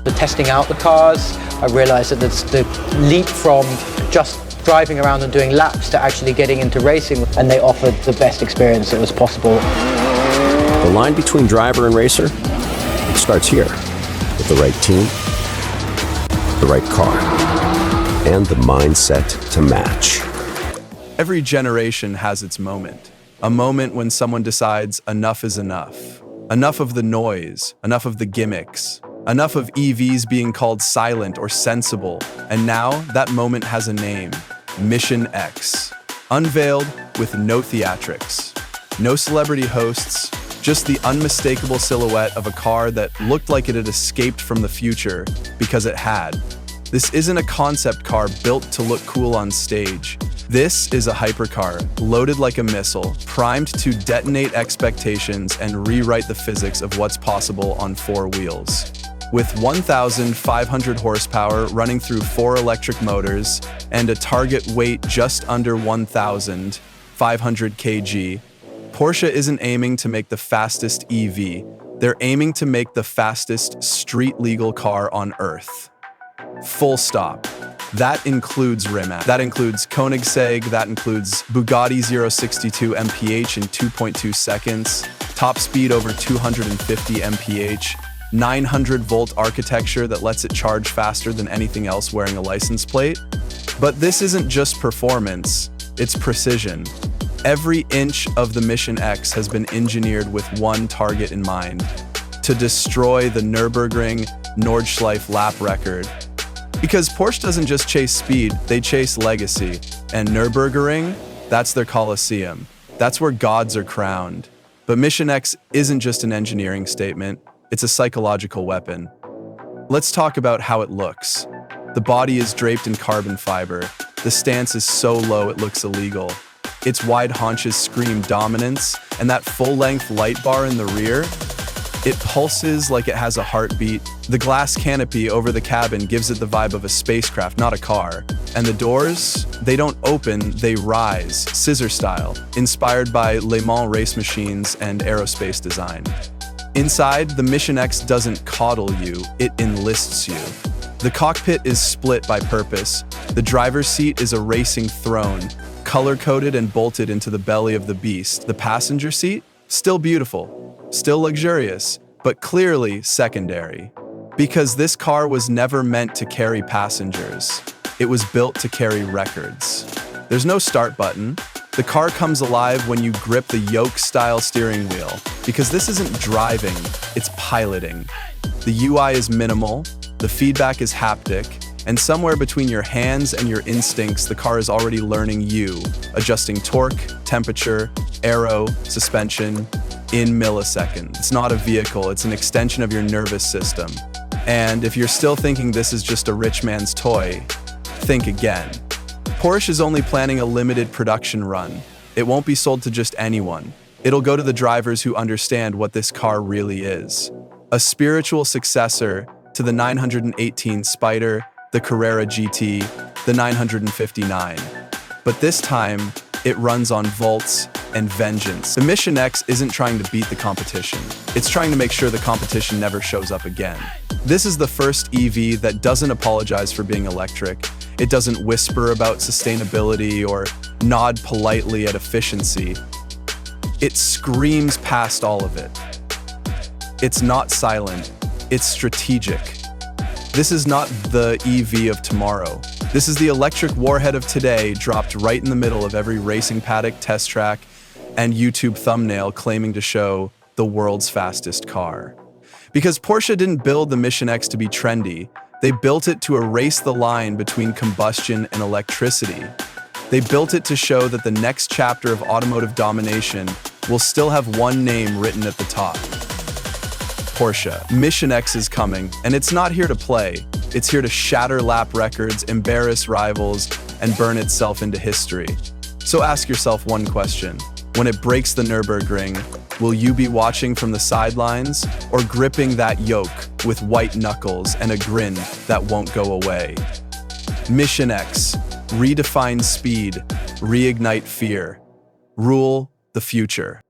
the testing out the cars, I realized that the leap from just driving around and doing laps to actually getting into racing, and they offered the best experience that was possible. The line between driver and racer, it starts here, with the right team, the right car, and the mindset to match. Every generation has its moment. A moment when someone decides enough is enough. Enough of the noise, enough of the gimmicks, enough of EVs being called silent or sensible. And now that moment has a name, Mission X. Unveiled with no theatrics, no celebrity hosts, just the unmistakable silhouette of a car that looked like it had escaped from the future because it had. This isn't a concept car built to look cool on stage. This is a hypercar, loaded like a missile, primed to detonate expectations and rewrite the physics of what's possible on four wheels. With 1,500 horsepower running through 4 electric motors and a target weight just under 1,500 kg, Porsche isn't aiming to make the fastest EV. They're aiming to make the fastest street-legal car on Earth. Full stop. That includes Rimac, that includes Koenigsegg, that includes Bugatti 062 mph in 2.2 seconds, top speed over 250 mph, 900-volt architecture that lets it charge faster than anything else wearing a license plate. But this isn't just performance, it's precision. Every inch of the Mission X has been engineered with one target in mind: to destroy the Nürburgring Nordschleife lap record. Because Porsche doesn't just chase speed, they chase legacy. And Nürburgring, that's their Colosseum. That's where gods are crowned. But Mission X isn't just an engineering statement, it's a psychological weapon. Let's talk about how it looks. The body is draped in carbon fiber. The stance is so low it looks illegal. Its wide haunches scream dominance, and that full-length light bar in the rear, it pulses like it has a heartbeat. The glass canopy over the cabin gives it the vibe of a spacecraft, not a car. And the doors, they don't open, they rise, scissor style, inspired by Le Mans race machines and aerospace design. Inside, the Mission X doesn't coddle you, it enlists you. The cockpit is split by purpose. The driver's seat is a racing throne, color-coded and bolted into the belly of the beast. The passenger seat? Still beautiful, still luxurious, but clearly secondary. Because this car was never meant to carry passengers. It was built to carry records. There's no start button. The car comes alive when you grip the yoke-style steering wheel. Because this isn't driving, it's piloting. The UI is minimal, the feedback is haptic, and somewhere between your hands and your instincts, the car is already learning you, adjusting torque, temperature, aero, suspension, in milliseconds. It's not a vehicle, it's an extension of your nervous system. And if you're still thinking this is just a rich man's toy, think again. Porsche is only planning a limited production run. It won't be sold to just anyone. It'll go to the drivers who understand what this car really is. A spiritual successor to the 918 Spider, the Carrera GT, the 959. But this time, it runs on volts and vengeance. The Mission X isn't trying to beat the competition. It's trying to make sure the competition never shows up again. This is the first EV that doesn't apologize for being electric. It doesn't whisper about sustainability or nod politely at efficiency. It screams past all of it. It's not silent, it's strategic. This is not the EV of tomorrow. This is the electric warhead of today, dropped right in the middle of every racing paddock, test track, and YouTube thumbnail claiming to show the world's fastest car. Because Porsche didn't build the Mission X to be trendy, they built it to erase the line between combustion and electricity. They built it to show that the next chapter of automotive domination will still have one name written at the top. Porsche. Mission X is coming, and it's not here to play. It's here to shatter lap records, embarrass rivals, and burn itself into history. So ask yourself one question. When it breaks the Nürburgring, will you be watching from the sidelines or gripping that yoke with white knuckles and a grin that won't go away? Mission X. Redefine speed, reignite fear. Rule the future.